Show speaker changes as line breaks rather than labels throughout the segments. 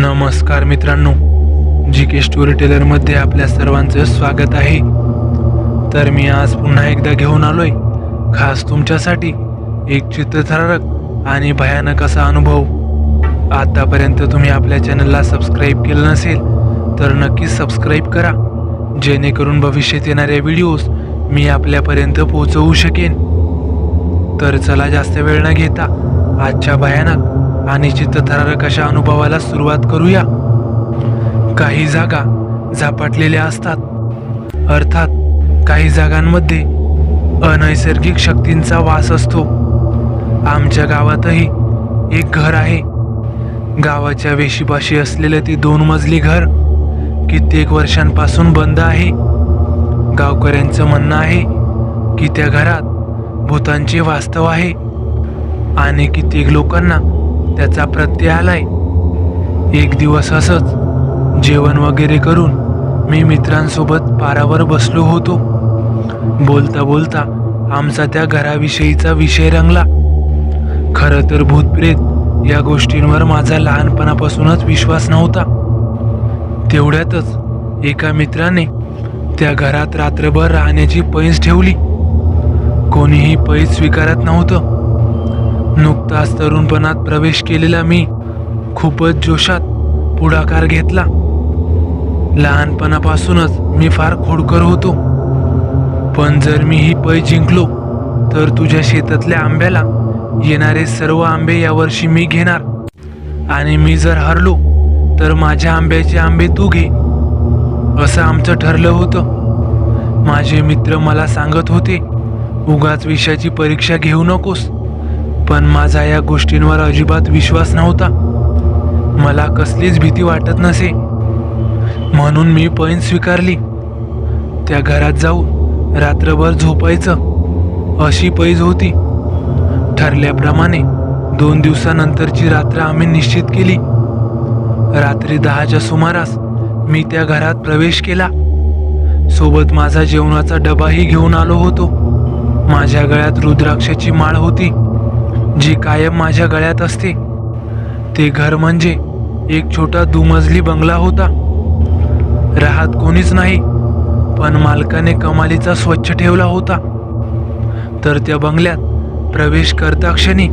नमस्कार मित्रांनो, जी के स्टोरी टेलरमध्ये आपल्या सर्वांचं स्वागत आहे। तर मी आज पुन्हा एकदा घेऊन आलोय खास तुमच्यासाठी एक चित्रथरारक आणि भयानक असा अनुभव। आतापर्यंत तुम्ही आपल्या चॅनलला सबस्क्राईब केलं नसेल तर नक्कीच सबस्क्राईब करा, जेणेकरून भविष्यात येणारे व्हिडिओज मी आपल्यापर्यंत पोहोचवू शकेन। तर चला जास्त वेळ न घेता आजच्या भयानक आणि चित्रथरारक अशा अनुभवाला सुरुवात करूया। काही जागा झपाटलेल्या असतात, अर्थात काही जागांमध्ये अनैसर्गिक शक्तींचा वास असतो। आमच्या गावातही एक घर आहे। गावाच्या वेशीपाशी असलेले ते 2 मजली घर कित्येक वर्षांपासून बंद आहे। गावकऱ्यांचं म्हणणं आहे की त्या घरात भूतांचे वास्तव आहे आणि कित्येक लोकांना त्याचा प्रत्यय आलाय। एक दिवस असंच जेवण वगैरे करून मी मित्रांसोबत पारावर बसलो होतो। बोलता बोलता आमचा त्या घराविषयीचा विषय रंगला। खरं तर भूतप्रेत या गोष्टींवर माझा लहानपणापासूनच विश्वास नव्हता। तेवढ्यातच एका मित्राने त्या घरात रात्रभर राहण्याची पैस ठेवली। कोणीही पैस स्वीकारत नव्हतं। नुकताच तरुणपणात प्रवेश केलेला मी खूपच जोशात पुढाकार घेतला। लहानपणापासूनच मी फार खोडकर होतो। पण जर मी ही पैस जिंकलो तर तुझ्या शेतातल्या आंब्याला येणारे सर्व आंबे यावर्षी मी घेणार, आणि मी जर हरलो तर माझ्या आंब्याचे आंबे तू घे, असं आमचं ठरलं होतं। माझे मित्र मला सांगत होते, उगाच विषयाची परीक्षा घेऊ नकोस, पण माझा या गोष्टींवर अजिबात विश्वास नव्हता। मला कसलीच भीती वाटत नसे, म्हणून मी पैस स्वीकारली। त्या घरात जाऊन रात्रभर झोपायचं अशी पैस होती। ठरल्याप्रमाणे 2 दिवसानंतरची रात्र आम्ही निश्चित केली। रात्री 10च्या सुमारास मी त्या घरात प्रवेश केला। सोबत माझा जेवणाचा डबाही घेऊन आलो होतो। माझ्या गळ्यात रुद्राक्षाची माळ होती, जी कायम माझ्या गळ्यात असते। ते घर म्हणजे एक छोटा 2 मजली बंगला होता। राहत कोणीच नाही, पण मालकाने कमालीचा स्वच्छ ठेवला होता। तर त्या बंगल्यात प्रवेश करता क्षणी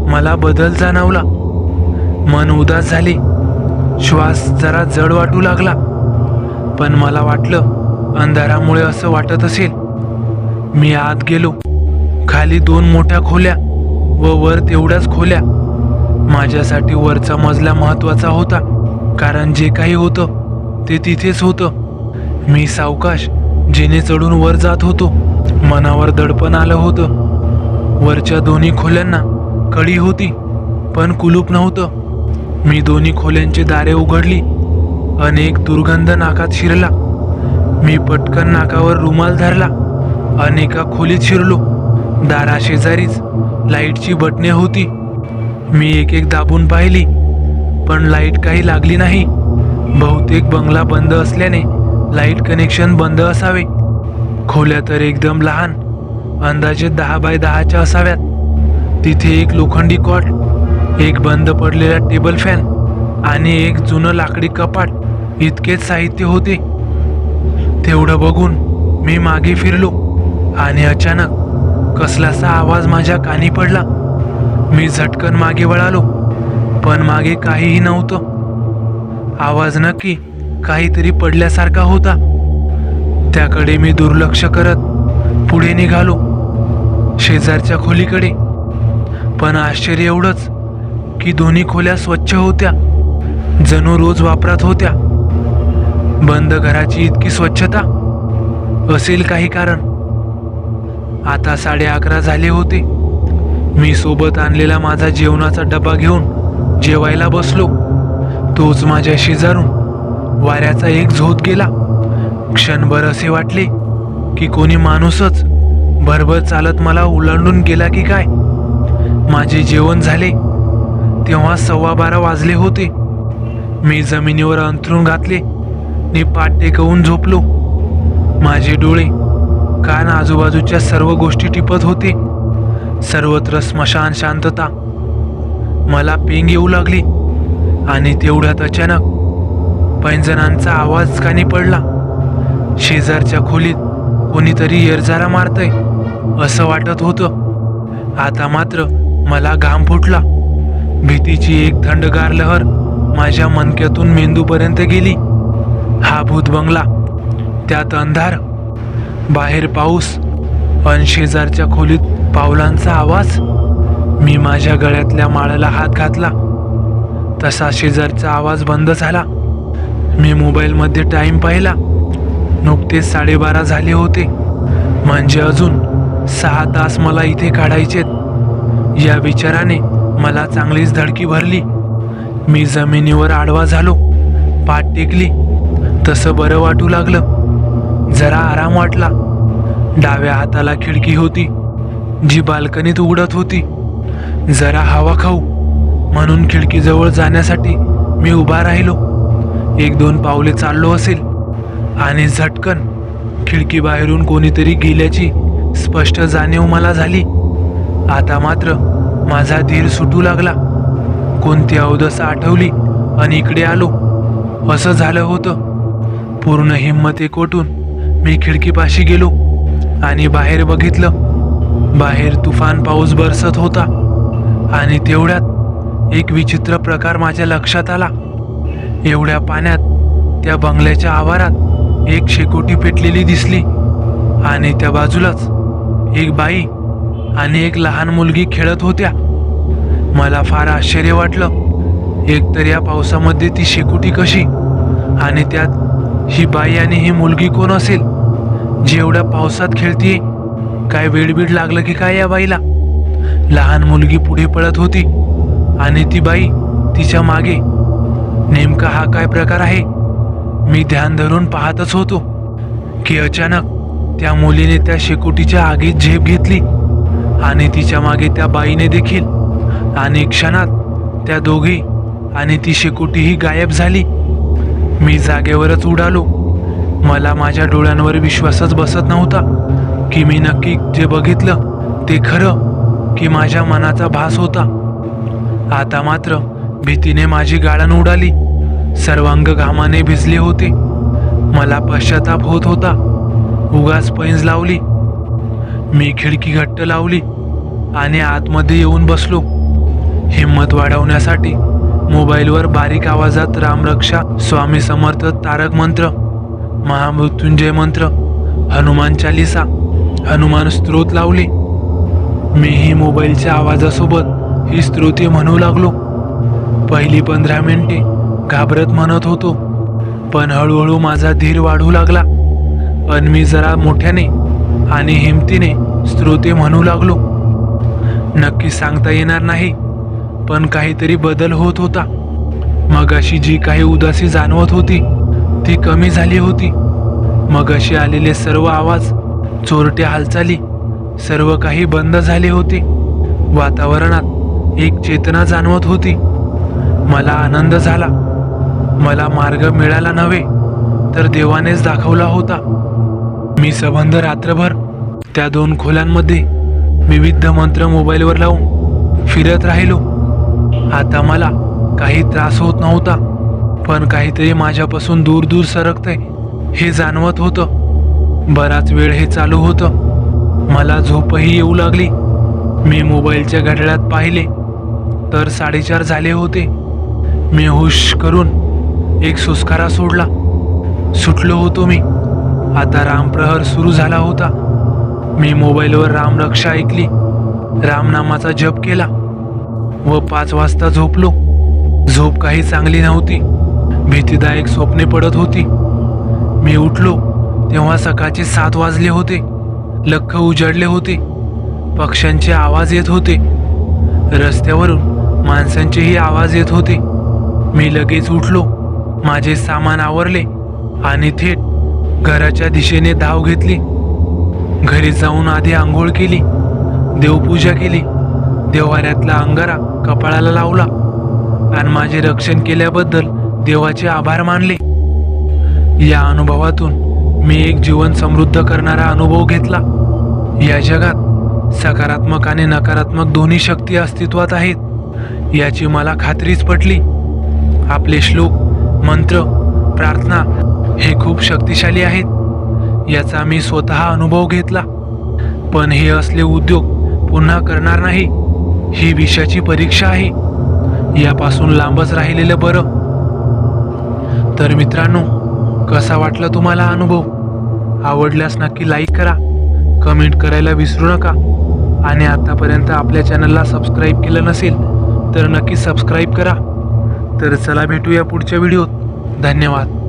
मला बदल जाणवला। मन उदास झाले, श्वास जरा जड वाटू लागला, पण मला वाटलं अंधारामुळे असं वाटत असेल। मी आत गेलो। खाली 2 मोठ्या खोल्या व वर तेवढ्याच खोल्या। माझ्यासाठी वरचा मजला महत्त्वाचा होता, कारण जे काही होतं ते तिथेच होतं। मी सावकाश जिने चढून वर जात होतो। मनावर दडपण आलं होतं। वरच्या दोन्ही खोल्यांना कडी होती, पण कुलूप नव्हतं। मी दोन्ही खोल्यांची दारे उघडली। अनेक दुर्गंध नाकात शिरला। मी पटकन नाकावर रुमाल धरला आणि एका खोलीत शिरलो। दाराशेजारीच लाईटची बटणे होती। मी एक दाबून पाहिली, पण लाईट काही लागली नाही। बहुतेक बंगला बंद असल्याने लाईट कनेक्शन बंद असावे। खोल्या तर एकदम लहान, अंदाजे 10 बाय 10च्या असाव्यात। तिथे एक लोखंडी कॉट, एक बंद पडलेला टेबल फॅन आणि एक जुनं लाकडी कपाट, इतकेच साहित्य होते। तेवढं बघून मी मागे फिरलो आणि अचानक कसलासा आवाज माझ्या कानी पडला। मी झटकन मागे वळालो, पण मागे काहीही नव्हतं। आवाज नक्की काहीतरी पडल्यासारखा होता। त्याकडे मी दुर्लक्ष करत पुढे निघालो, शेजारच्या खोलीकडे। पण आश्चर्य एवढंच की दोन्ही खोल्या स्वच्छ होत्या, जणू रोज वापरात होत्या। बंद घराची इतकी स्वच्छता, असेल काही कारण। आता 11:30 झाले होते। मी सोबत आणलेला माझा जेवणाचा डबा घेऊन जेवायला बसलो। तोच माझ्या शेजारून वाऱ्याचा एक झोत गेला। क्षणभर असे वाटले की कोणी माणूसच भरभर चालत मला ओलांडून गेला की काय। माझे जेवण झाले तेव्हा 12:15 वाजले होते। मी जमिनीवर अंथरूण घातले आणि पाठ टेकवून झोपलो। माझे डोळे कान आजूबाजूच्या सर्व गोष्टी टिपत होते। सर्वत्र स्मशान शांतता। मला पेंग येऊ लागली। आणि तेवढ्यात अचानक पैंजणांचा आवाज कानी पडला. शेजारच्या खोलीत कोणीतरी येरझारा मारतय असं वाटत होतं. आता मात्र मला घाम फुटला. भीतीची एक थंडगार लहर माझ्या मणक्यातून मेंदूपर्यंत गेली. हा भूत बंगला, त्यात अंधार, बाहेर पाऊस, अन शेजारच्या खोलीत पावलांचा आवाज. मी माझ्या गळ्यातल्या माळाला हात घातला. तसा शेजारचा आवाज बंद झाला. मी मोबाईलमध्ये टाइम पाहिला. नुकतेच 12:30 झाले होते. म्हणजे अजून 6 तास मला इथे काढायचेत. या विचाराने मला चांगलीच धडकी भरली. मी जमिनीवर आडवा झालो. पाठ टेकली. तसं बरं वाटू लागलं. जरा आराम वाटला. डाव्या हाताला खिडकी होती जी बाल्कनीत उघडत होती. जरा हवा खाऊ म्हणून खिडकीजवळ जाण्यासाठी मी उभा राहिलो. 1-2 पावले चाललो असेल आणि झटकन खिडकीबाहेरून कोणीतरी गेल्याची स्पष्ट जाणीव मला झाली. आता मात्र माझा धीर सुटू लागला. कोणती अवदसा आठवली आणि इकडे आलो असं झालं होतं. पूर्ण हिंमत एकवटून मी खिडकीपाशी गेलो आणि बाहेर बघितलं. बाहेर तुफान पाऊस बरसत होता आणि तेवढ्यात एक विचित्र प्रकार माझ्या लक्षात आला. एवढ्या पाण्यात त्या बंगल्याच्या आवारात एक शेकोटी पेटलेली दिसली आणि त्या बाजूलाच एक बाई आणि एक लहान मुलगी खेळत होत्या. मला फार आश्चर्य वाटलं. एकतर या पावसामध्ये ती शेकोटी कशी आणि त्यात ही बाई आणि ही मुलगी कोण असेल जी एवढ्या पावसात खेळतीये? काय वेडबीड लागलं की काय या बाईला? लहान मुलगी पुढे पळत होती आणि ती बाई तिच्या मागे. नेमका हा काय प्रकार आहे? मी ध्यान धरून पाहतच होतो की अचानक त्या मुलीने त्या शेकोटीच्या आगीत झेप घेतली आणि तिच्या मागे त्या बाईने देखील. आणि क्षणात त्या दोघी आणि ती शेकोटीही गायब झाली. मी जागेवरच उडालो. मला माझ्या डोळ्यांवर विश्वासच बसत नव्हता की मी नक्की जे बघितलं ते खरं की माझ्या मनाचा भास होता. आता मात्र भीतीने माझी गाळण उडाली. सर्वांग घामाने भिजले होते. मला पश्चाताप होत होता. उगाच पैंज लावली. मी खिडकी घट्ट लावली आणि आतमध्ये येऊन बसलो. हिंमत वाढवण्यासाठी मोबाईलवर बारीक आवाजात रामरक्षा, स्वामी समर्थ, तारक मंत्र, महामृत्युंजय मंत्र, हनुमान चालिसा, हनुमान स्तोत्र लावले. मीही मोबाईलच्या आवाजासोबत ही स्तोत्रे म्हणू लागलो. पहिली 15 मिनिटे घाबरत म्हणत होतो, पण हळूहळू माझा धीर वाढू लागला आणि मी जरा मोठ्याने आणि हिमतीने स्तोत्रे म्हणू लागलो. नक्की सांगता येणार नाही, पण काहीतरी बदल होत होता. मगाशी जी काही उदासी जाणवत होती ती कमी झाली होती. मगाशी आलेले सर्व आवाज, चोरट्या हालचाली, सर्व काही बंद झाले होते. वातावरणात एक चेतना जाणवत होती. मला आनंद झाला. मला मार्ग मिळाला नव्हे तर देवानेच दाखवला होता. मी सबंध रात्रभर त्या 2 खोल्यांमध्ये विविध मंत्र मोबाईलवर लावून फिरत राहिलो. आता मला काही त्रास होत नव्हता, पण काहीतरी माझ्यापासून दूर दूर सरकतंय हे जाणवत होतं. बराच वेळ हे चालू होतं. मला झोपही येऊ लागली. मी मोबाईलच्या घड्याळात पाहिले तर 4:30 झाले होते. मी हुश करून एक सुस्कारा सोडला. सुटलो होतो मी. आता रामप्रहर सुरू झाला होता. मी मोबाईलवर रामरक्षा ऐकली, रामनामाचा जप केला व 5 वाजता झोपलो. झोप काही चांगली नव्हती. भीतीदायक स्वप्ने पडत होती. मी उठलो तेव्हा सकाळचे 7 वाजले होते. लख्ख उजाडले होते. पक्ष्यांचे आवाज येत होते. रस्त्यावरून माणसांचेही आवाज येत होते. मी लगेच उठलो. माझे सामान आवरले आणि थेट घराच्या दिशेने धाव घेतली. घरी जाऊन आधी आंघोळ केली, देवपूजा केली, देव्हाऱ्यातला अंगारा कपाळाला लावला आणि माझे रक्षण केल्याबद्दल देवाचे आभार मानले. या अनुभवातून मी एक जीवन समृद्ध करणारा अनुभव घेतला. या जगात सकारात्मक आणि नकारात्मक दोन्ही शक्ती अस्तित्वात आहेत याची मला खात्रीच पटली. आपले श्लोक, मंत्र, प्रार्थना हे खूप शक्तिशाली आहेत, याचा मी स्वतः अनुभव घेतला. पण हे असले उद्योग पुन्हा करणार नाही. ही विषयाची परीक्षा आहे, यापासून लांबच राहिलेलं बरं. तर मित्रांनो, कसा वाटला तुम्हाला अनुभव? आवडल्यास नक्की लाईक करा, कमेंट करायला विसरू नका. आणि आतापर्यंत आपल्या चॅनलला सबस्क्राईब केलं नसेल तर नक्की सबस्क्राईब करा. तर चला भेटूया पुढच्या व्हिडिओत. धन्यवाद.